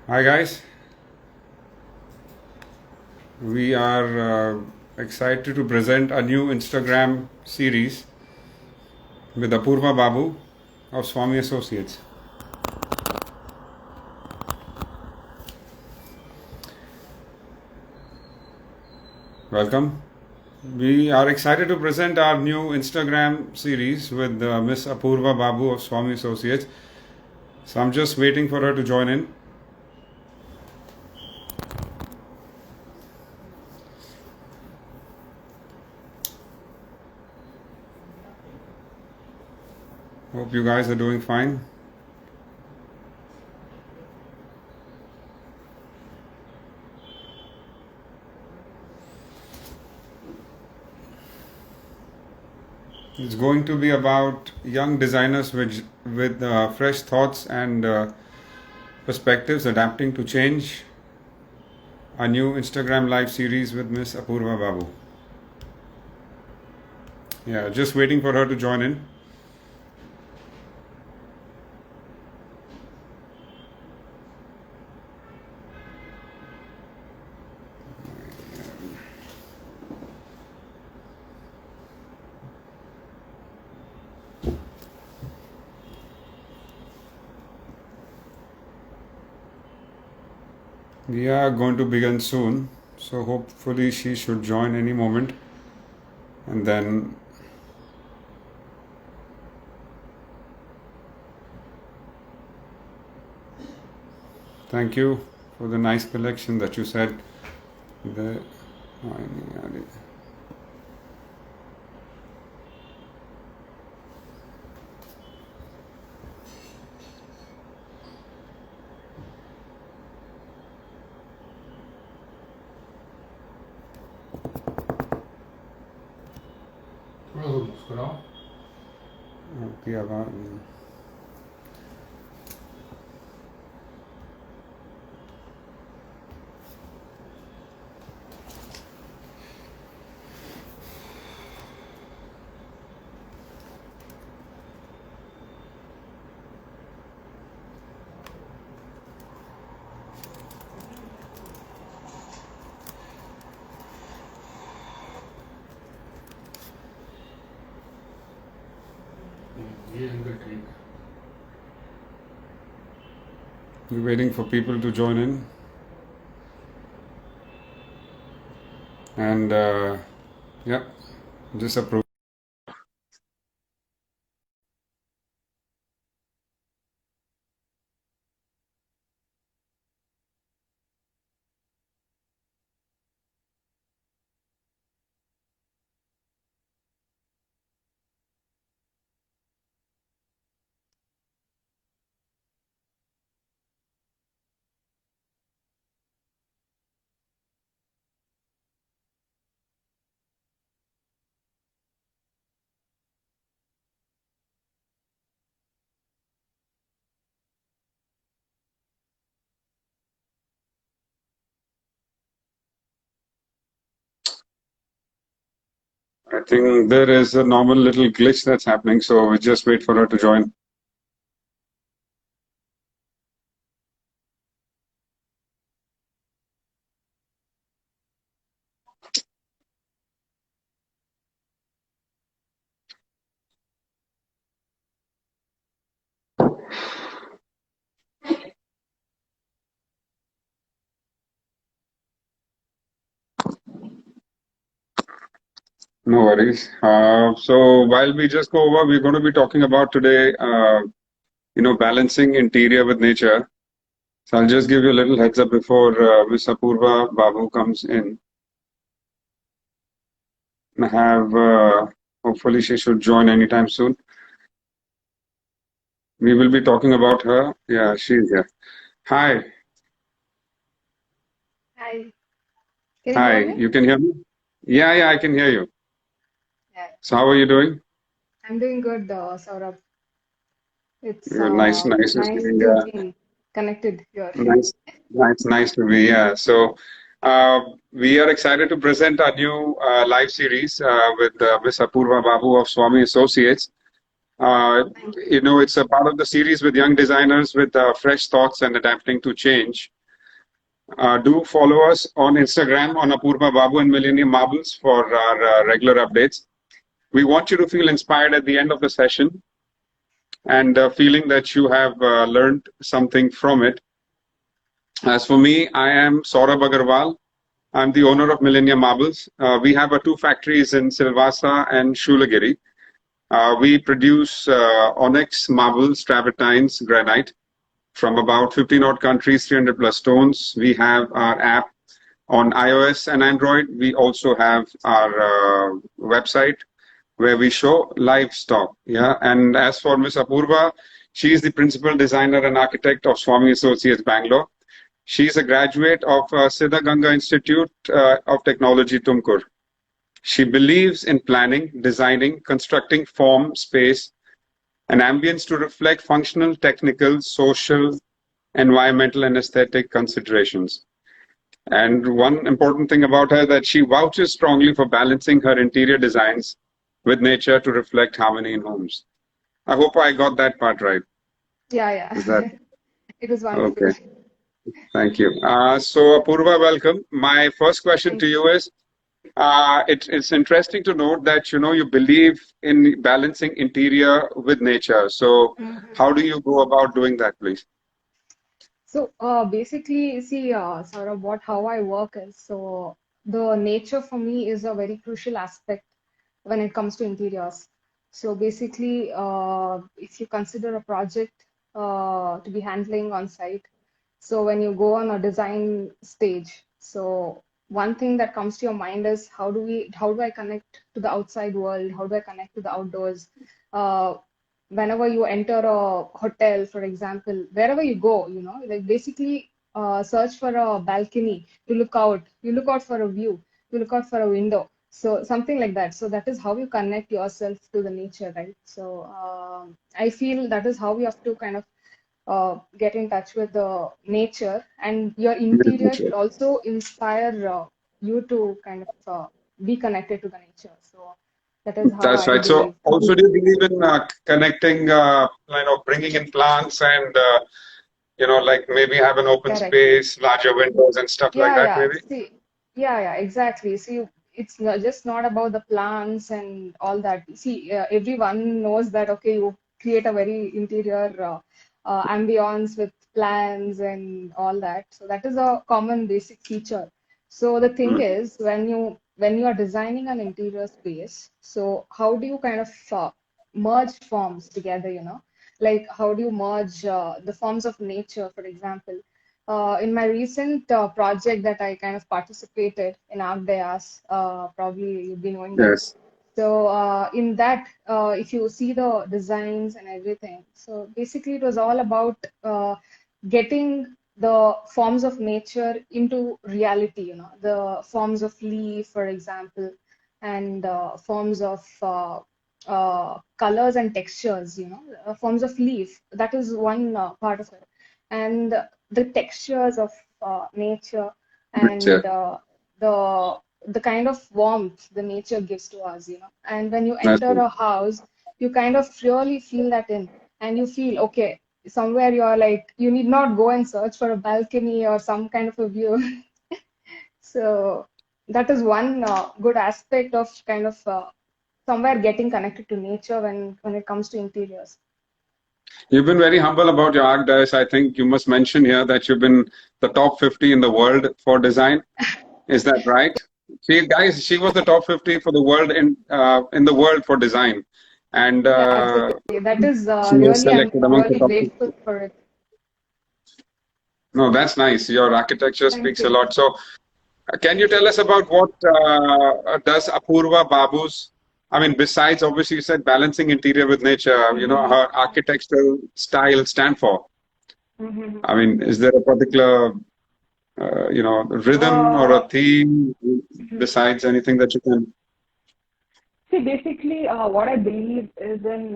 Hi guys, we are excited to present a new Instagram series with Apoorva Babu of Swamy Associates. Welcome. We are excited to present our new Instagram series with Miss Apoorva Babu of Swamy Associates. So I'm just waiting for her to join in. Hope you guys are doing fine. It's going to be about young designers with fresh thoughts and perspectives adapting to change. A new Instagram live series with Miss Apoorva Babu. Yeah, just waiting for her to join in. We are going to begin soon, so hopefully she should join any moment. And then thank you for the nice collection that you said. The आपकी आवाज़ We're waiting for people to join in. And yeah, just approve. I think there is a normal little glitch that's happening, so we just wait for her to join. No worries. So while we just go over, we're going to be talking about today, balancing interior with nature. So I'll just give you a little heads up before Miss Apoorva Babu comes in. I have, hopefully she should join anytime soon. We will be talking about her. Yeah, she's here. Hi. Hi, can you Hi. hear me? You can hear me? Yeah, I can hear you. Yeah, So how are you doing? I'm doing good, Saurabh. It's Nice to nice see. to be connected here. Nice to be. Yeah. So we are excited to present our new live series with Miss Apoorva Babu of Swamy Associates. Uh, Thank you. it's a part of the series with young designers with fresh thoughts and adapting to change. Do follow us on Instagram on Apoorva Babu and Millennium Marbles for our regular updates. We want you to feel inspired at the end of the session and feeling that you have learned something from it. As for me, I am Saurabh Agarwal. I'm the owner of Millennium Marbles. We have two factories in Silvassa and Shulagiri. We produce onyx, marbles, travertines, granite from about 15 odd countries, 300 plus stones. We have our app on iOS and Android. We also have our website where we show live stock. Yeah. And as for Miss Apoorva, she is the principal designer and architect of Swamy Associates Bangalore. She is a graduate of Siddhaganga Institute of Technology, Tumkur. She believes in planning, designing, constructing form, space, and ambience to reflect functional, technical, social, environmental, and aesthetic considerations. And one important thing about her that she vouches strongly for balancing her interior designs with nature to reflect harmony in homes. I hope I got that part right. Yeah, Is that yeah. It was wonderful. okay? Thank you. So, Apurva, welcome. My first question Thank to you is it's interesting to note that you believe in balancing interior with nature. So, you. Mhm. how do you go about doing that, please? So basically, see, sort of how I work is so the nature for me is a very crucial aspect when it comes to interiors. So basically, if you consider a project to be handling on site, so when you go on a design stage, so one thing that comes to your mind is how do I connect to the outside world? How do I connect to the outdoors? Uh, Whenever you enter a hotel, for example, wherever you go, like basically search for a balcony to look out. You look out for a view, you look out for a window. So something like that. So that is how you connect yourself to the nature, right? So I feel that is how you have to kind of get in touch with the nature, and your interior should also inspire you to kind of be connected to the nature. So that is how That's I right. So, believe. also, do you believe in connecting, bringing in plants and, like maybe have an open Correct. space, larger windows and stuff like Yeah, that, yeah. maybe? See, yeah, exactly. See, it's just not about the plants and all that. See, everyone knows that, okay, you create a very interior ambience with plants and all that. So that is a common basic feature. So the thing Mm. is, when you are designing an interior space, so how do you kind of merge forms together, Like how do you merge the forms of nature, for example? In my recent project that I kind of participated in Agdayas, probably you've been knowing that. Yes. So in that, if you see the designs and everything, so basically it was all about getting the forms of nature into reality, the forms of leaf, for example, and forms of colors and textures, forms of leaf. That is one part of it. And the textures of nature Nature. and the kind of warmth the nature gives to us, And when you That's enter it. a house, you kind of really feel that in, and you feel okay. Somewhere you're like, you need not go and search for a balcony or some kind of a view. So that is one good aspect of kind of somewhere getting connected to nature when it comes to interiors. You've been very humble about your art, Dice. I think you must mention here that you've been the top 50 in the world for design. Is that right? She was the top 50 for the world in the world for design, and Yeah, absolutely. That is she was really, I'm selected amongst the really top 50. grateful for it. No, that's nice. Your architecture Thank speaks a you. lot. So, can you tell us about what does Apoorva Babu's? I mean, besides obviously you said balancing interior with nature, Mhm. her architectural style stand for? Mhm. I mean, is there a particular rhythm or Uh, a theme mhm. besides anything that you can? See, basically, what I believe is in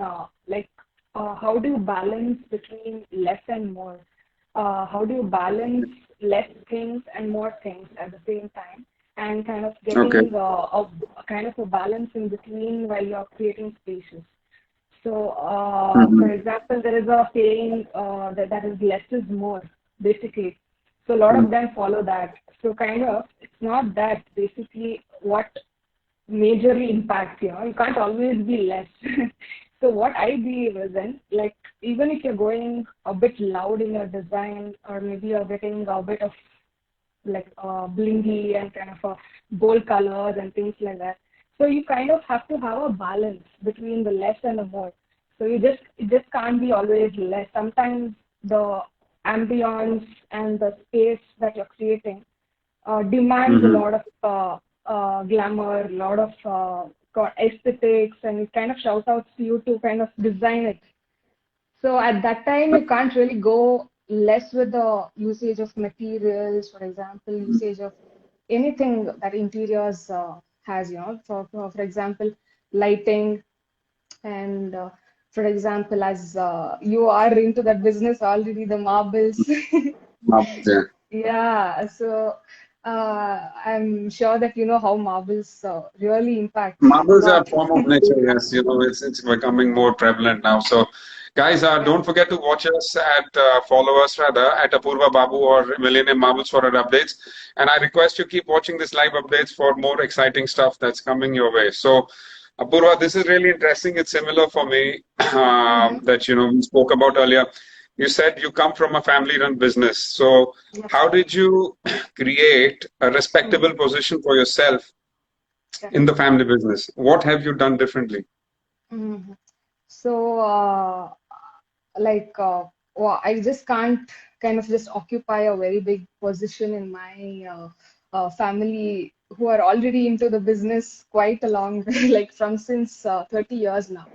like how do you balance between less and more? How do you balance less things and more things at the same time, and kind of Okay. getting a kind of a balance in between while you're creating spaces. So, for Hmm. example, there is a saying that is less is more, basically. So a lot of them follow that. So kind of, it's not that basically what majorly impacts you. You can't always be less. So what I believe is then, like, even if you're going a bit loud in your design, or maybe you're getting a bit of like blingy and kind of bold colors and things like that. So you kind of have to have a balance between the less and the more. So it just can't be always less. Sometimes the ambience and the space that you're creating demands a Hmm. lot of glamour, a lot of aesthetics, and it kind of shouts out to you to kind of design it. So at that time, you can't really go less with the usage of materials, for example, usage of anything that interiors has, for example, lighting and for example, as you are into that business already, the marbles. Yeah. Yeah, so I'm sure that you know how marbles really impact a Marbles are a lot. form of nature, yes. It's becoming more prevalent now. So, guys, Yeah. don't forget to watch us follow us rather at Apoorva Babu or Millennium Marbles for our updates. And I request you keep watching this live updates for more exciting stuff that's coming your way. So, Apoorva, this is really interesting. It's similar for me Mm-hmm. that we spoke about earlier. You said you come from a family-run business. So, Yes. how did you create a Mm-hmm. respectable position for yourself Yeah. in the family business? What have you done differently? Mm-hmm. So, like, well, I just can't kind of just occupy a very big position in my family who are already into the business quite a long, like from since 30 years now.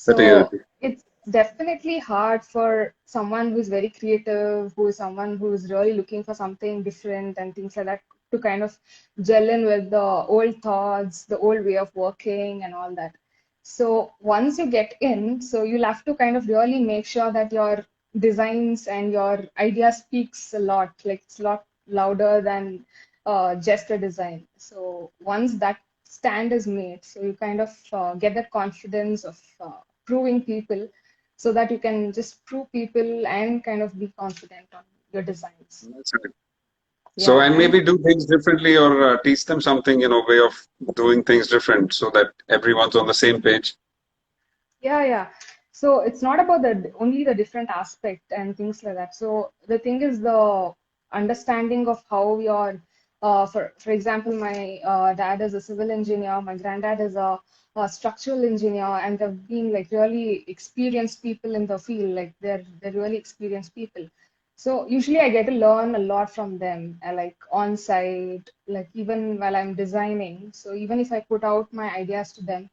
30 years. So it's definitely hard for someone who's very creative, who is someone who's really looking for something different and things like that to kind of gel in with the old thoughts, the old way of working and all that. So once you get in, so you'll have to kind of really make sure that your designs and your idea speaks a lot, like it's a lot louder than just a design. So once that stand is made, so you kind of get that confidence of proving people so that you can just prove people and kind of be confident on your designs. That's right. So, Yeah, and and maybe do things differently or teach them something, way of doing things different so that everyone's on the same page. yeah, yeah. So it's not about the only the different aspect and things like that. So the thing is the understanding of how your, for example, my dad is a civil engineer, my granddad is a structural engineer, and they've been like really experienced people in the field. Like they're really experienced people. So usually I get to learn a lot from them, like on site, like even while I'm designing. So even if I put out my ideas to them,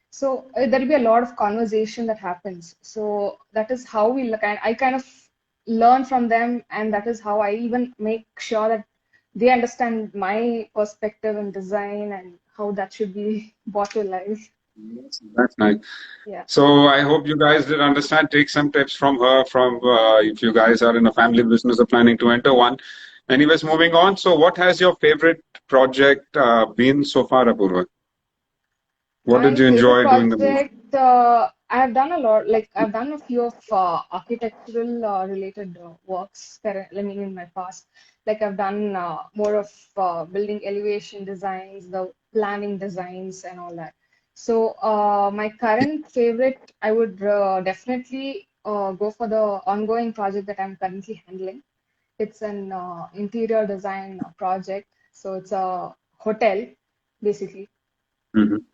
so there'll be a lot of conversation that happens. So that is how we look at, I kind of learn from them, and that is how I even make sure that they understand my perspective in design and how that should be brought to life. That's nice. Yeah. So I hope you guys did understand. Take some tips from her. From if you guys are in a family business or planning to enter one. Anyways, moving on. So, what has your favorite project been so far, Apurva? What did My you favorite enjoy doing the most? project, I've done a lot, like I've done a few of architectural related works, I mean, in my past. Like I've done more of building elevation designs, the planning designs, and all that. So my current favorite, I would definitely go for the ongoing project that I'm currently handling. It's an interior design project. So it's a hotel, basically. Mhm.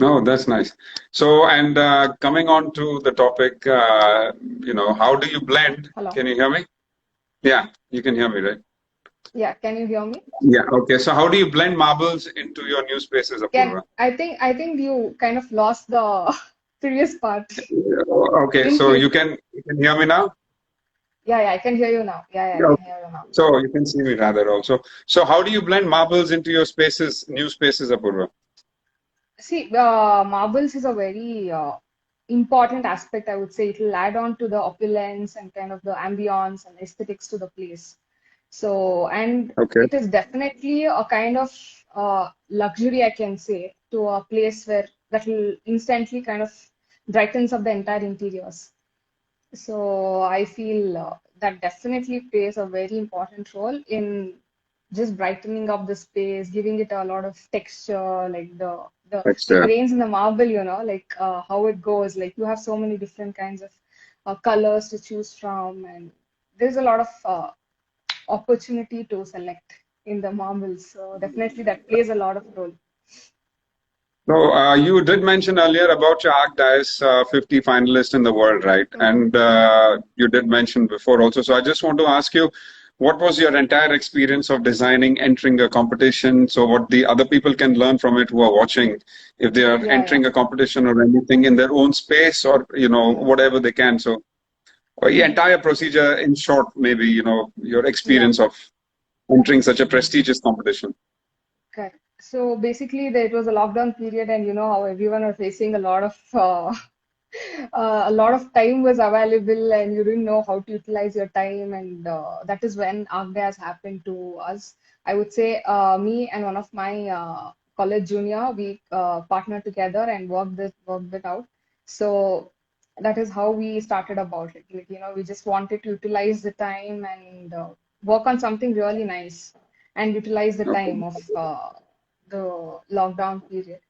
Oh, that's nice. So, and coming on to the topic, how do you blend? Hello. Can you hear me? Yeah, you can hear me, right? Yeah, can you hear me? Yeah. Okay. So, how do you blend marbles into your new spaces, Can Apurva? I think you kind of lost the previous part. I Okay. didn't So, hear. you can hear me now? Yeah, yeah, I can hear you now. Yeah, yeah, I Yeah. can hear you now. So, you can see me rather also. So, how do you blend marbles into your spaces, new spaces, Apurva? See, marbles is a very important aspect, I would say. It will add on to the opulence and kind of the ambience and aesthetics to the place. So, and Okay. it is definitely a kind of luxury, I can say, to a place that will instantly kind of brightens up the entire interiors. So I feel that definitely plays a very important role in just brightening up the space, giving it a lot of texture, like the Texture. grains in the marble, like how it goes. Like you have so many different kinds of colors to choose from, and there's a lot of opportunity to select in the marbles. So definitely that plays a lot of role. So you did mention earlier about your ArcDice 50 finalist in the world, right? Mm. And you did mention before also. So I just want to ask you, what was your entire experience of designing, entering a competition? So what the other people can learn from it who are watching, if they are Yeah, yeah. entering a competition or anything in their own space or, whatever they can. So the Mm. entire procedure in short, maybe, your Yeah. experience of entering such a prestigious competition. Correct. So basically, it was a lockdown period, and you know how everyone was facing a lot of a lot of time was available, and you didn't know how to utilize your time, and that is when Agdas happened to us. I would say me and one of my college junior, we partnered together and worked it out. So that is how we started about it. Like, we just wanted to utilize the time and work on something really nice and utilize the time Okay. of the lockdown period.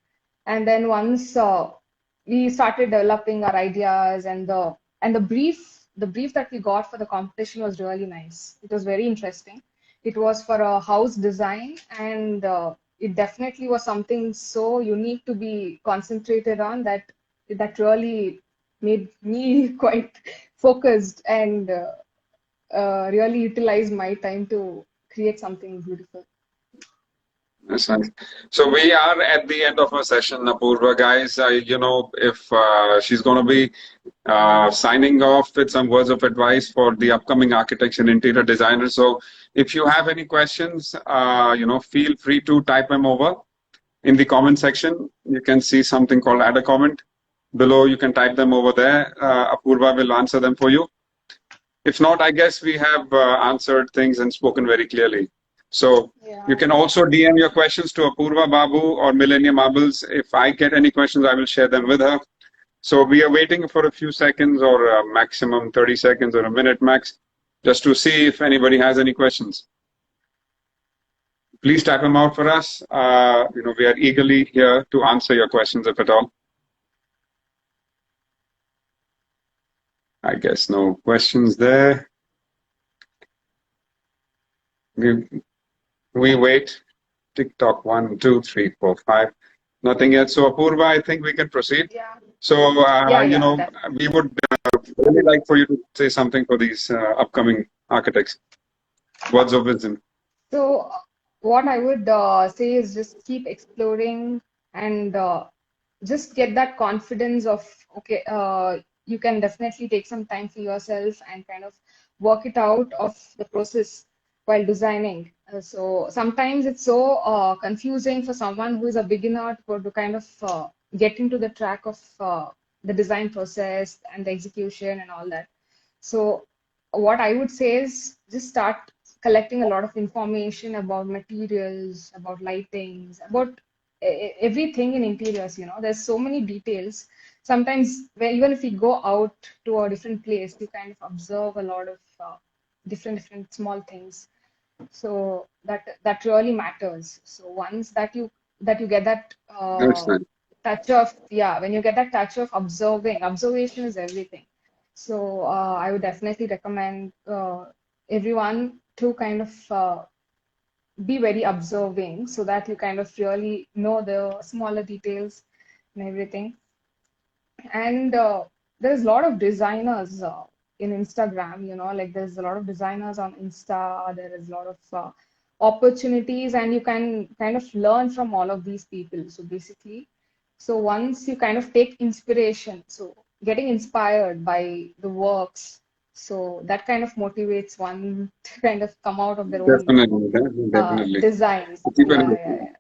And then once we started developing our ideas and the brief that we got for the competition was really nice. It was very interesting. It was for a house design, and it definitely was something so unique to be concentrated on that really made me quite focused and really utilize my time to create something beautiful. That's nice. So we are at the end of our session, Apoorva, guys. If she's going to be signing off with some words of advice for the upcoming architects and interior designers. So if you have any questions, feel free to type them over in the comment section. You can see something called add a comment below. You can type them over there. Apoorva will answer them for you. If not, I guess we have answered things and spoken very clearly. So you Yeah. can also DM your questions to Apoorva, Babu, or Millennium Marbles. If I get any questions, I will share them with her. So we are waiting for a few seconds or a maximum 30 seconds or a minute max, just to see if anybody has any questions. Please type them out for us. We are eagerly here to answer your questions if at all. I guess no questions there. We wait. TikTok 1, 2, 3, 4, 5. Nothing yet. So Apoorva, I think we can proceed. Yeah. So Yeah. we would really like for you to say something for these upcoming architects. Words of wisdom. So, what I would say is just keep exploring and just get that confidence of, okay, you can definitely take some time for yourself and kind of work it out of the process while designing. So, sometimes it's so confusing for someone who is a beginner to kind of get into the track of the design process and the execution and all that. So, what I would say is just start collecting a lot of information about materials, about lightings, about everything in interiors. There's so many details. Sometimes, even if you go out to a different place, you kind of observe a lot of different small things. So that really matters. So once that you get that That's nice. touch of, yeah, when you get that touch of observation is everything. So I would definitely recommend everyone to kind of be very observing so that you kind of really know the smaller details and everything. And there's a lot of designers in Instagram, like there's a lot of designers on Insta, there is a lot of opportunities, and you can kind of learn from all of these people. So basically, so once you kind of take inspiration, so getting inspired by the works, so that kind of motivates one to kind of come out of their own Definitely, definitely. designs. So keep it. Yeah.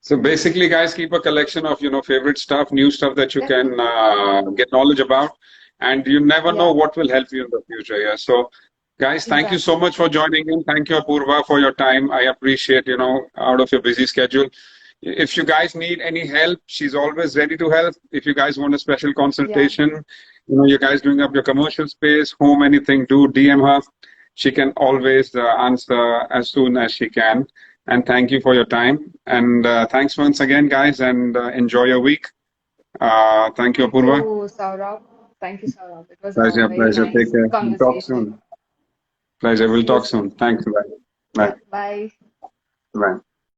So basically, guys, keep a collection of favorite stuff, new stuff that you Yeah, can get knowledge about, and you never know yeah, what will help you in the future. Yeah. So, guys, thank you so exactly. much for joining in. Thank you, Apoorva, for your time. I appreciate out of your busy schedule. If you guys need any help, she's always ready to help. If you guys want a special Yeah. consultation, you guys doing up your commercial space, home, anything, do DM her. She can always answer as soon as she can. And thank you for your time. And thanks once again, guys, and enjoy your week. Thank you, Thank you, Apoorva. Saurabh. Thank you, Saurabh. It was a Pleasure, very pleasure. Take nice care. We'll talk conversation. soon. Pleasure. We'll See you talk soon. soon. Thanks. Bye. Yeah, Bye. bye. Bye.